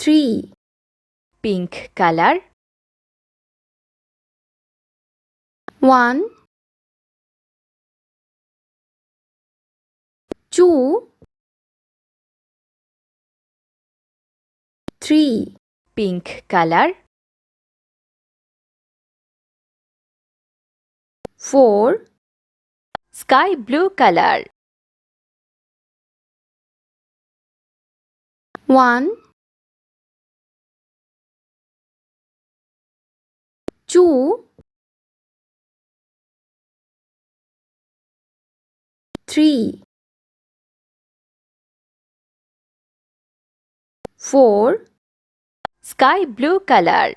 3 pink color. 1 2 3 pink color. 4 Sky blue color. 1 2 3 4 Sky blue color.